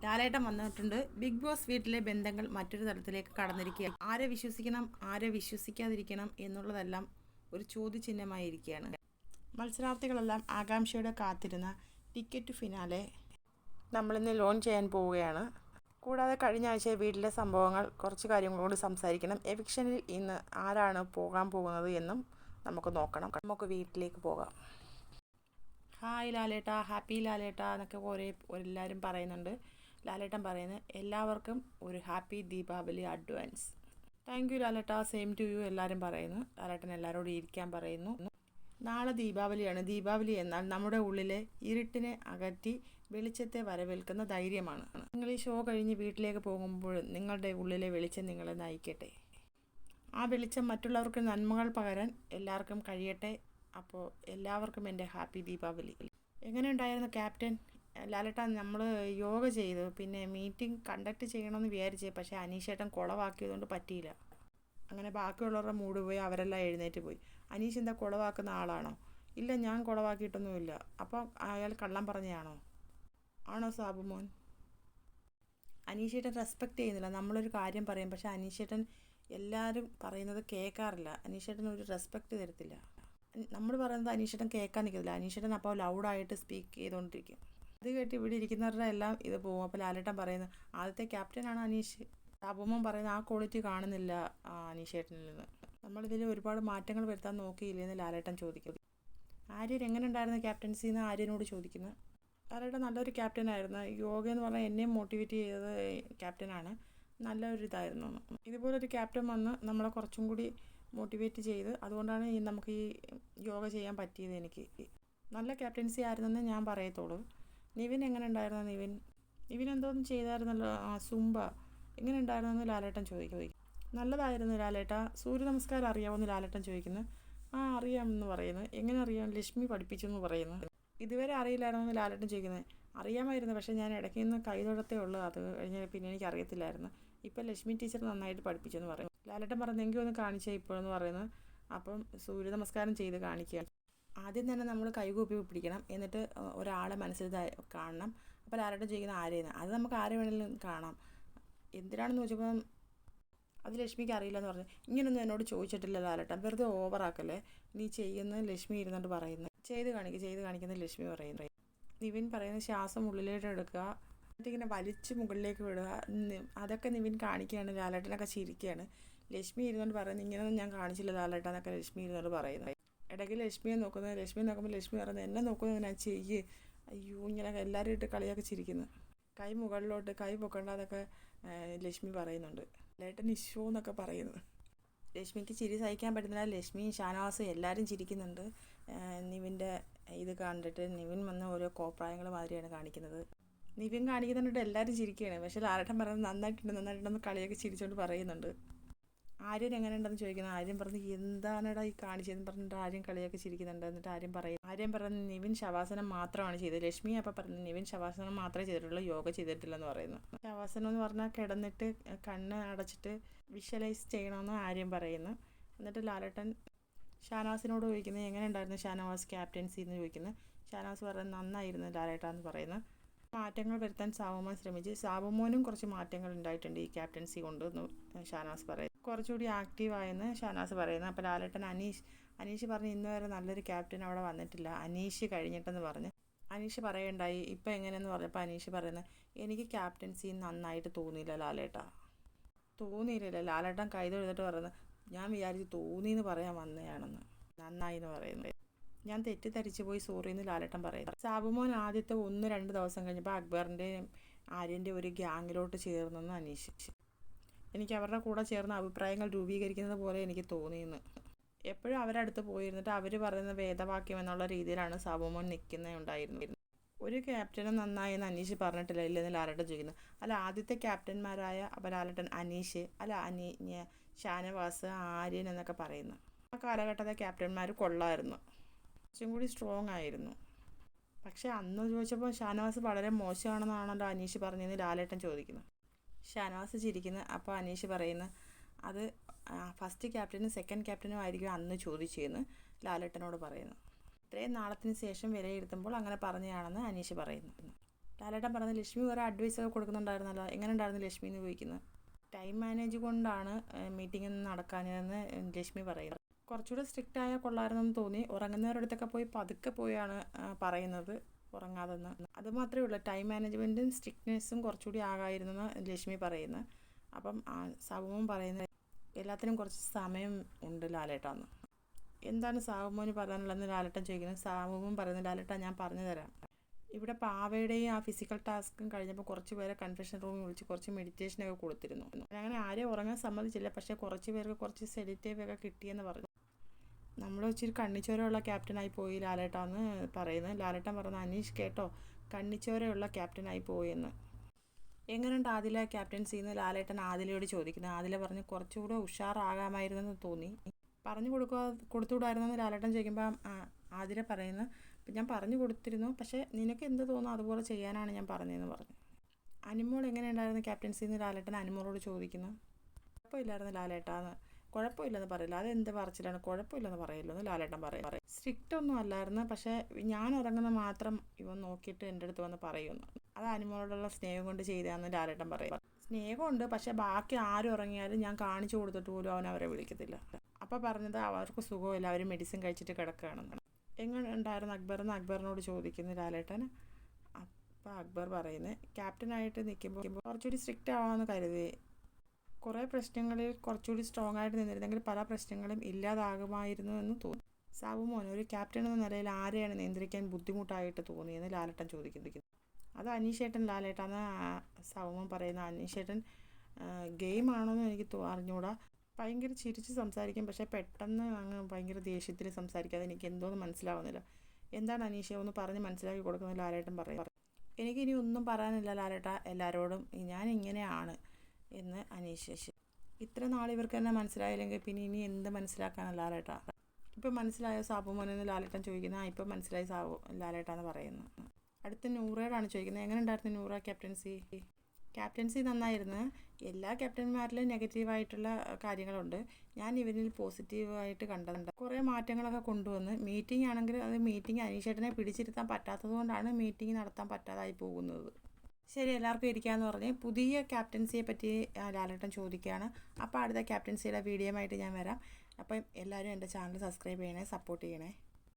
ലാലേട്ടൻ വന്നിട്ടുണ്ട്. Big boss വീട്ടിലെ ബന്ധങ്ങൾ മറ്റൊരു തലത്തിലേക്ക് കടന്നിരിക്കുക. ആരെ വിശ്വസിക്കണം, ആരെ വിശ്വസിക്കാതിരിക്കണം എന്നുള്ളതെല്ലാം ഒരു ചോദ്യചിഹ്നമായിരിക്കുകയാണ്. മത്സരാർത്ഥികളെല്ലാം ആകാംക്ഷയോടെ കാത്തിരുന്ന ടിക്കറ്റ് ഫിനാലെ നമ്മളിന്ന് ലോഞ്ച് ചെയ്യാൻ പോവുകയാണ്. കൂടാതെ കഴിഞ്ഞ ആഴ്ച വീട്ടിലെ സംഭവങ്ങൾ, കുറച്ച് കാര്യങ്ങളോട് സംസാരിക്കണം. എവിക്ഷനിൽ ഇന്ന് ആരാണ് പോകാൻ പോകുന്നത് എന്നും നമുക്ക് നോക്കണം. നമുക്ക് വീട്ടിലേക്ക് പോകാം. ഹായ് ലാലേട്ട, ഹാപ്പി ലാലേട്ട എന്നൊക്കെ എല്ലാവരും പറയുന്നുണ്ട്. ലാലേട്ടൻ പറയുന്നത് എല്ലാവർക്കും ഒരു happy Deepavali advance. Thank you ലാലേട്ട, സെയിം ടു യു എല്ലാവരും പറയുന്നു. ലാലേട്ടൻ എല്ലാവരോടും ഇരിക്കാൻ പറയുന്നു. നാളെ ദീപാവലിയാണ്. ദീപാവലി എന്നാൽ നമ്മുടെ ഉള്ളിലെ ഇരുട്ടിനെ അകറ്റി വെളിച്ചത്തെ വരവേൽക്കുന്ന ധൈര്യമാണ്. നിങ്ങൾ ഈ ഷോ കഴിഞ്ഞ് വീട്ടിലേക്ക് പോകുമ്പോൾ നിങ്ങളുടെ ഉള്ളിലെ വെളിച്ചം നിങ്ങളെ നയിക്കട്ടെ. ആ വെളിച്ചം മറ്റുള്ളവർക്ക് നന്മകൾ പകരാൻ എല്ലാവർക്കും കഴിയട്ടെ. അപ്പോൾ എല്ലാവർക്കും എൻ്റെ ഹാപ്പി ദീപാവലി. എങ്ങനെ ഉണ്ടായിരുന്നു ക്യാപ്റ്റൻ? ലാലേട്ട, നമ്മൾ യോഗ ചെയ്തു, പിന്നെ മീറ്റിംഗ് കണ്ടക്ട് ചെയ്യണമെന്ന് വിചാരിച്ചേ, പക്ഷേ അനീഷേട്ടൻ കുളവാക്കിയതുകൊണ്ട് പറ്റിയില്ല. അങ്ങനെ ബാക്കിയുള്ളവരുടെ മൂഡ് പോയി, അവരെല്ലാം എഴുന്നേറ്റ് പോയി. അനീഷ് എന്താ കുളവാക്കുന്ന ആളാണോ? ഇല്ല, ഞാൻ കുളവാക്കിയിട്ടൊന്നുമില്ല. അപ്പോൾ അയാൾ കള്ളം പറഞ്ഞതാണോ? ആണോ സാബുമോൻ? അനീഷേട്ടൻ റെസ്പെക്റ്റ് ചെയ്യുന്നില്ല. നമ്മളൊരു കാര്യം പറയും, പക്ഷേ അനീഷേട്ടൻ എല്ലാവരും പറയുന്നത് കേൾക്കാറില്ല. അനീഷേട്ടൻ ഒരു റെസ്പെക്റ്റ് തരത്തില്ല. നമ്മൾ പറയുന്നത് അനീഷേട്ടൻ കേൾക്കാൻ നിൽക്കുന്നില്ല. അനീഷേട്ടൻ അപ്പോൾ ലൗഡായിട്ട് സ്പീക്ക് ചെയ്തുകൊണ്ടിരിക്കും. അത് കേട്ട് ഇവിടെ ഇരിക്കുന്നവരുടെ എല്ലാം ഇത് പോകും. അപ്പോൾ ലാലേട്ടൻ പറയുന്നത് ആദ്യത്തെ ക്യാപ്റ്റനാണ് അനീഷ്. സാബുമോൻ പറയുന്നത് ആ ക്വാളിറ്റി കാണുന്നില്ല അനീഷേട്ടനിൽ നിന്ന്. നമ്മളിതിൽ ഒരുപാട് മാറ്റങ്ങൾ വരുത്താൻ നോക്കിയില്ലെന്ന് ലാലേട്ടൻ ചോദിക്കും. ആര്യൻ എങ്ങനെ ഉണ്ടായിരുന്നു ക്യാപ്റ്റൻസി എന്ന് ആര്യനോട് ചോദിക്കുന്നത്. ലാലേട്ടൻ നല്ലൊരു ക്യാപ്റ്റനായിരുന്നു. യോഗ എന്ന് പറഞ്ഞാൽ എന്നെയും മോട്ടിവേറ്റ് ചെയ്തത് ക്യാപ്റ്റനാണ്. നല്ലൊരിതായിരുന്നു. ഇതുപോലൊരു ക്യാപ്റ്റൻ വന്ന് നമ്മളെ കുറച്ചും കൂടി മോട്ടിവേറ്റ് ചെയ്ത്, അതുകൊണ്ടാണ് നമുക്ക് ഈ യോഗ ചെയ്യാൻ പറ്റിയത്. എനിക്ക് നല്ല ക്യാപ്റ്റൻസി ആയിരുന്നെന്ന് ഞാൻ പറയത്തുള്ളൂ. നിവിൻ എങ്ങനെ ഉണ്ടായിരുന്നു? നിവിൻ എന്തോന്നും ചെയ്തായിരുന്നല്ലോ. സുംബ എങ്ങനെ ഉണ്ടായിരുന്നെന്ന് ലാലേട്ടൻ ചോദിക്കും. നല്ലതായിരുന്നു ലാലേട്ട. സൂര്യ നമസ്കാരം അറിയാമെന്ന് ലാലേട്ടൻ ചോദിക്കുന്നു. അറിയാമെന്ന് പറയുന്നു. എങ്ങനെ അറിയാം? ലക്ഷ്മി പഠിപ്പിച്ചെന്ന് പറയുന്നു. ഇതുവരെ അറിയില്ലായിരുന്നെന്ന് ലാലേട്ടൻ ചോദിക്കുന്നത്. അറിയാമായിരുന്നു, പക്ഷേ ഞാൻ ഇടയ്ക്ക് നിന്ന് കൈതൊഴത്തേ ഉള്ളൂ. അത് കഴിഞ്ഞ് പിന്നെ എനിക്ക് അറിയത്തില്ലായിരുന്നു. ഇപ്പം ലക്ഷ്മി ടീച്ചർ നന്നായിട്ട് പഠിപ്പിച്ചെന്ന് പറയും. ലാലേട്ടൻ പറഞ്ഞു എങ്കിൽ ഒന്ന് കാണിച്ചേ ഇപ്പോഴെന്ന് പറയുന്നത്. അപ്പം സൂര്യ നമസ്കാരം ചെയ്ത് കാണിക്കുക. ആദ്യം തന്നെ നമ്മൾ കൈകൂപ്പി പിടിക്കണം, എന്നിട്ട് ഒരാളെ മനസ്സിൽ കാണണം. അപ്പോൾ ലാലേട്ടൻ ചെയ്യുന്ന ആരെയെന്ന് അത് നമുക്ക് ആരെ വേണമെങ്കിലും കാണാം. എന്തിനാണെന്ന് ചോദിച്ചപ്പം അത് ലക്ഷ്മിക്ക് അറിയില്ലെന്ന് പറഞ്ഞു. ഇങ്ങനൊന്നും എന്നോട് ചോദിച്ചിട്ടില്ല ലാലേട്ടൻ, വെറുതെ ഓവറാക്കല്ലേ, നീ ചെയ്യുന്ന ലക്ഷ്മി ഇരുന്നുകൊണ്ട് പറയുന്നത്. ചെയ്ത് കാണിക്കുന്ന ലക്ഷ്മി പറയുന്നത്. നിവിൻ പറയുന്നത് ശ്വാസം ഉള്ളിലേക്ക് എടുക്കുക, എന്നിട്ടിങ്ങനെ വലിച്ച് മുകളിലേക്ക് വിടുക. അതൊക്കെ നിവിൻ കാണിക്കുകയാണ്. ലാലേട്ടനൊക്കെ ചിരിക്കുകയാണ്. ലക്ഷ്മി ഇരുന്നുകൊണ്ട് പറയുന്നത് ഇങ്ങനെയൊന്നും ഞാൻ കാണിച്ചില്ല ലാലേട്ടൻ എന്നൊക്കെ ലക്ഷ്മി ഇരുന്നുകൊണ്ട് പറയുന്നത്. ഇടയ്ക്ക് ലക്ഷ്മിയെ നോക്കുന്നത്. ലക്ഷ്മി നോക്കുമ്പോൾ ലക്ഷ്മി പറയുന്നത് എന്നെ നോക്കുന്നത് ഞാൻ ചെയ്യ്, അയ്യോ ഇങ്ങനെ എല്ലാവരും ഇട്ട് കളിയൊക്കെ ചിരിക്കുന്നു. കൈ മുകളിലോട്ട്, കൈ പൊക്കണ്ടെന്നൊക്കെ ലക്ഷ്മി പറയുന്നുണ്ട്. ലാലേട്ടൻ ഇഷ്യൂ എന്നൊക്കെ പറയുന്നു. ലക്ഷ്മിക്ക് ചിരി സഹിക്കാൻ പറ്റുന്നില്ല. ലക്ഷ്മിയും ഷാനവാസും എല്ലാവരും ചിരിക്കുന്നുണ്ട്. നിവിൻ്റെ ഇത് കണ്ടിട്ട് നിവിൻ വന്ന ഓരോ കോപ്രായങ്ങൾ മാതിരിയാണ് കാണിക്കുന്നത്. നിവിൻ കാണിക്കുന്നുണ്ട് എല്ലാവരും ചിരിക്കുകയാണ്. പക്ഷേ ലാലേട്ടൻ പറയുന്നത് നന്നായിട്ടുണ്ടെന്ന് കളിയൊക്കെ ചിരിച്ചുകൊണ്ട് പറയുന്നുണ്ട്. ആര്യൻ എങ്ങനെ ഉണ്ടെന്ന് ചോദിക്കുന്നത്. ആര്യൻ പറഞ്ഞ് എന്താണിടാ ഈ കാണിച്ചതെന്ന് പറഞ്ഞിട്ട് ആര്യൻ കളിയൊക്കെ ചിരിക്കുന്നുണ്ട്. എന്നിട്ട് ആര്യൻ പറയുന്നത് നിവിൻ ശവാസനം മാത്രമാണ് ചെയ്തത്. ലക്ഷ്മി അപ്പോൾ പറയുന്നത് നിവിൻ ശവാസനം മാത്രമേ ചെയ്തിട്ടുള്ളൂ, യോഗ ചെയ്തിട്ടില്ലെന്ന് പറയുന്നു. ശവാസനം എന്ന് പറഞ്ഞാൽ കിടന്നിട്ട് കണ്ണ് അടച്ചിട്ട് വിഷ്വലൈസ് ചെയ്യണമെന്ന് ആര്യൻ പറയുന്നു. എന്നിട്ട് ലാലേട്ടൻ ഷാനവാസിനോട് ചോദിക്കുന്നത് എങ്ങനെ ഉണ്ടായിരുന്നു ഷാനവാസ് ക്യാപ്റ്റൻസി എന്ന് ചോദിക്കുന്നത്. ഷാനവാസ് പറയുന്നത് നന്നായിരുന്നു ലാലേട്ടാന്ന് പറയുന്നു. മാറ്റങ്ങൾ വരുത്താൻ സാബുമോൻ ശ്രമിച്ച്. സാബുമോനും കുറച്ച് മാറ്റങ്ങൾ ഉണ്ടായിട്ടുണ്ട് ഈ ക്യാപ്റ്റൻസി കൊണ്ടെന്ന് ഷാനവാസ് പറയുന്നു. കുറച്ചുകൂടി ആക്റ്റീവായെന്ന് ഷാനവാസ് പറയുന്നു. അപ്പോൾ ലാലേട്ടൻ അനീഷ് പറഞ്ഞ് ഇന്ന് വരെ നല്ലൊരു ക്യാപ്റ്റൻ അവിടെ വന്നിട്ടില്ല, അനീഷ് കഴിഞ്ഞിട്ടെന്ന് പറഞ്ഞ് അനീഷ് പറയുണ്ടായി. ഇപ്പം എങ്ങനെയെന്ന് പറഞ്ഞപ്പോൾ അനീഷ് പറയുന്നത് എനിക്ക് ക്യാപ്റ്റൻസി നന്നായിട്ട് തോന്നിയില്ല ലാലേട്ട. തോന്നിയില്ലല്ലോ. ലാലേട്ടൻ കൈ തൊഴുതിട്ട് പറയുന്നത് ഞാൻ വിചാരിച്ച് തോന്നിയെന്ന് പറയാൻ വന്നതാണെന്ന്. നന്നായി എന്ന് പറയുന്നത്. ഞാൻ തെറ്റിദ്ധരിച്ചു പോയി, സോറി എന്ന് ലാലേട്ടൻ പറയുന്നത്. സാബുമോൻ ആദ്യത്തെ 1-2 ദിവസം കഴിഞ്ഞപ്പോൾ അക്ബറിൻ്റെയും ആര്യൻ്റെ ഒരു ഗ്യാങ്ങിലോട്ട് ചേർന്നെന്ന് അനീഷ്. എനിക്ക് അവരുടെ കൂടെ ചേർന്ന അഭിപ്രായങ്ങൾ രൂപീകരിക്കുന്നത് പോലെ എനിക്ക് തോന്നിയെന്ന്. എപ്പോഴും അവരടുത്ത് പോയിരുന്നിട്ട് അവർ പറയുന്ന വേദവാക്യം എന്നുള്ള രീതിയിലാണ് സാബുമോൻ നിൽക്കുന്നുണ്ടായിരുന്നത്. ഒരു ക്യാപ്റ്റനും നന്നായെന്ന് അനീഷ് പറഞ്ഞിട്ടില്ല ഇല്ലെന്ന് ലാലേട്ടൻ ചോദിക്കുന്നു. അല്ല ആദ്യത്തെ ക്യാപ്റ്റന്മാരായ അപ്പോൾ ലാലേട്ടൻ അനീഷ് അല്ല ഷാനവാസ് ആര്യൻ എന്നൊക്കെ പറയുന്നു. ആ കാലഘട്ടത്തെ ക്യാപ്റ്റന്മാർ കൊള്ളായിരുന്നു, കുറച്ചും കൂടി സ്ട്രോങ് ആയിരുന്നു. പക്ഷേ അന്ന് ചോദിച്ചപ്പോൾ ഷാനവാസ് വളരെ മോശമാണെന്നാണല്ലോ അനീഷ് പറഞ്ഞതെന്ന് ലാലേട്ടൻ ചോദിക്കുന്നു. ഷാനവാസ് ചിരിക്കുന്നു. അപ്പോൾ അനീഷ് പറയുന്നു അത് ഫസ്റ്റ് ക്യാപ്റ്റനും സെക്കൻഡ് ക്യാപ്റ്റനും ആയിരിക്കും അന്ന് ചോദിച്ചതെന്ന് ലാലേട്ടനോട് പറയുന്നു. ഇത്രയും നാളത്തിന് ശേഷം വിലയിരുത്തുമ്പോൾ അങ്ങനെ പറഞ്ഞതാണെന്ന് അനീഷ് പറയുന്നു. ലാലേട്ടൻ പറയുന്നത് ലക്ഷ്മി വേറെ അഡ്വൈസൊക്കെ കൊടുക്കുന്നുണ്ടായിരുന്നല്ലോ, എങ്ങനെ ഉണ്ടായിരുന്നു ലക്ഷ്മി എന്ന് ചോദിക്കുന്നത്. ടൈം മാനേജ് കൊണ്ടാണ് മീറ്റിംഗ് നടക്കാഞ്ഞതെന്ന് ലക്ഷ്മി പറയുന്നത്. കുറച്ചുകൂടെ സ്ട്രിക്റ്റ് ആയാൽ കൊള്ളാമായിരുന്നെന്ന് തോന്നി. ഉറങ്ങുന്നവരുടെ അടുത്തൊക്കെ പോയി പതുക്കെ പോയാണ് പറയുന്നത് ഉറങ്ങാതെന്ന്. അത് മാത്രമേ ഉള്ളൂ, ടൈം മാനേജ്മെൻറ്റും സ്ട്രിക്ട്നെസ്സും കുറച്ചുകൂടി ആകാമായിരുന്നെന്ന് ലക്ഷ്മി പറയുന്നത്. അപ്പം സാബുമോൻ പറയുന്നത് എല്ലാത്തിനും കുറച്ച് സമയം ഉണ്ട് ലാലേട്ടാന്ന്. എന്താണ് സാബുമോന് പറയാനുള്ളതെന്ന് ലാലേട്ടൻ ചോദിക്കുന്നത്. സാബുമോൻ പറയുന്നത് ലാലേട്ടാ ഞാൻ പറഞ്ഞു തരാം. ഇവിടെ പാവയുടെയും ആ ഫിസിക്കൽ ടാസ്കും കഴിഞ്ഞപ്പോൾ കുറച്ച് പേരെ കൺഫെഷൻ റൂമിൽ വിളിച്ച് കുറച്ച് മെഡിറ്റേഷനൊക്കെ കൊടുത്തിരുന്നു. അങ്ങനെ ആരെയും ഉറങ്ങാൻ സമ്മതിച്ചില്ല, പക്ഷേ കുറച്ച് പേർക്ക് കുറച്ച് സെഡിറ്റേവ് ഒക്കെ കിട്ടിയെന്ന് പറഞ്ഞു. നമ്മൾ ഇച്ചിരി കണ്ണിച്ചോരയുള്ള ക്യാപ്റ്റനായി പോയി ലാലേട്ടാന്ന് പറയുന്നത്. ലാലേട്ടൻ പറഞ്ഞു അനീഷ് കേട്ടോ, കണ്ണിച്ചോരയുള്ള ക്യാപ്റ്റനായി പോയെന്ന്. എങ്ങനെയുണ്ട് ആദില ക്യാപ്റ്റൻസിന്ന് ലാലേട്ടൻ ആദിലയോട് ചോദിക്കുന്നത്. ആദില പറഞ്ഞ് കുറച്ചുകൂടെ ഉഷാറാകാമായിരുന്നെന്ന് തോന്നി. പറഞ്ഞു കൊടുത്തുകൂടായിരുന്നെന്ന് ലാലേട്ടൻ ചോദിക്കുമ്പോൾ ആതിര പറയുന്നത് ഞാൻ പറഞ്ഞു കൊടുത്തിരുന്നു, പക്ഷേ നിനക്ക് എന്ത് തോന്നുന്നു അതുപോലെ ചെയ്യാനാണ് ഞാൻ പറഞ്ഞതെന്ന് പറഞ്ഞു. അനുമോൾ എങ്ങനെയുണ്ടായിരുന്നു ക്യാപ്റ്റൻസിന്ന് ലാലേട്ടൻ അനുമോളോട് ചോദിക്കുന്നു. കുഴപ്പമില്ലായിരുന്നു ലാലേട്ടാന്ന്. കുഴപ്പമില്ലെന്ന് പറയില്ല, അതെന്ത് പറച്ചിലാണ്, കുഴപ്പമില്ലെന്ന് പറയില്ലോ എന്ന് ലാലേട്ടൻ പറയും. സ്ട്രിക്റ്റ് ഒന്നും അല്ലായിരുന്നു, പക്ഷേ ഞാൻ ഉറങ്ങുന്ന മാത്രം ഇവൻ നോക്കിയിട്ട് എൻ്റെ അടുത്ത് വന്ന് പറയുന്നു. അത് അനുമോളോടുള്ള സ്നേഹം കൊണ്ട് ചെയ്തതാണെന്ന് ലാലേട്ടൻ പറയും. സ്നേഹമുണ്ട്, പക്ഷേ ബാക്കി ആരും ഉറങ്ങിയാലും ഞാൻ കാണിച്ചു കൊടുത്തിട്ട് പോലും അവൻ അവരെ വിളിക്കത്തില്ല. അപ്പോൾ പറഞ്ഞത് അവർക്ക് സുഖമില്ല, അവർ മെഡിസിൻ കഴിച്ചിട്ട് കിടക്കുകയാണെന്ന്. എങ്ങനെ ഉണ്ടായിരുന്നു അക്ബറെന്ന് അക്ബറിനോട് ചോദിക്കുന്നു ലാലേട്ടൻ. അപ്പോൾ അക്ബർ പറയുന്നത് ക്യാപ്റ്റനായിട്ട് നിൽക്കുമ്പോൾ കുറച്ചുകൂടി സ്ട്രിക്റ്റ് ആവാമെന്ന് കരുതി. കുറേ പ്രശ്നങ്ങളിൽ കുറച്ചുകൂടി സ്ട്രോങ് ആയിട്ട് നിന്നിരുന്നെങ്കിൽ പല പ്രശ്നങ്ങളും ഇല്ലാതാകുമായിരുന്നു എന്ന് തോന്നി. സാബുമോൻ ഒരു ക്യാപ്റ്റൻ എന്ന നിലയിൽ ആരെയാണ് നിയന്ത്രിക്കാൻ ബുദ്ധിമുട്ടായിട്ട് തോന്നിയെന്ന് ലാലേട്ടൻ ചോദിക്കുന്നു. അത് അനീഷേട്ടൻ ലാലേട്ടാന്ന് സാബുമോൻ പറയുന്ന. അനീഷേട്ടൻ ഗെയിമാണോന്ന് എനിക്ക് അറിഞ്ഞുകൂടാ. ഭയങ്കര ചിരിച്ച് സംസാരിക്കും, പക്ഷേ പെട്ടെന്ന് അങ്ങ് ഭയങ്കര ദേഷ്യത്തിൽ സംസാരിക്കാതെ എനിക്ക് എന്തോന്ന് മനസ്സിലാവുന്നില്ല. എന്താണ് അനീഷ ഒന്ന് പറഞ്ഞ് മനസ്സിലാക്കി കൊടുക്കുന്നത് ലാലേട്ടൻ പറയും. എനിക്കിനി ഒന്നും പറയാനില്ല ലാലേട്ട എല്ലാവരോടും, ഞാൻ ഇങ്ങനെയാണ് എന്ന് അനീഷ്. ഇത്ര നാൾ ഇവർക്ക് തന്നെ മനസ്സിലായില്ലെങ്കിൽ പിന്നെ ഇനി എന്ത് മനസ്സിലാക്കാനാണ് ലാലേട്ട. ഇപ്പം മനസ്സിലായോ സാബുമോനെന്ന് ലാലേട്ടൻ ചോദിക്കുന്നത്. ഇപ്പം മനസ്സിലായി ലാലേട്ടാന്ന് പറയുന്നത്. അടുത്ത നൂറയോടാണ് ചോദിക്കുന്നത്. എങ്ങനെ ഉണ്ടായിരുന്നു നൂറ ക്യാപ്റ്റൻസി? ക്യാപ്റ്റൻസി നന്നായിരുന്നു. എല്ലാ ക്യാപ്റ്റന്മാരിലും നെഗറ്റീവായിട്ടുള്ള കാര്യങ്ങളുണ്ട്, ഞാൻ ഇവരിൽ പോസിറ്റീവായിട്ട് കണ്ടതുണ്ട്. കുറേ മാറ്റങ്ങളൊക്കെ കൊണ്ടുവന്ന്. മീറ്റിംഗ് ആണെങ്കിൽ അത് മീറ്റിംഗ് അനീഷേട്ടനെ പിടിച്ചിരുത്താൻ പറ്റാത്തത് കൊണ്ടാണ് മീറ്റിംഗ് നടത്താൻ പറ്റാതായി പോകുന്നത്. ശരി, എല്ലാവർക്കും ഇരിക്കാമെന്ന് പറഞ്ഞ് പുതിയ ക്യാപ്റ്റൻസിയെ പറ്റി ലാലേട്ടൻ ചോദിക്കുകയാണ്. അപ്പോൾ അടുത്ത ക്യാപ്റ്റൻസിയുടെ വീഡിയോ ആയിട്ട് ഞാൻ വരാം. അപ്പം എല്ലാവരും എൻ്റെ ചാനൽ സബ്സ്ക്രൈബ് ചെയ്യണേ, സപ്പോർട്ട് ചെയ്യണേ.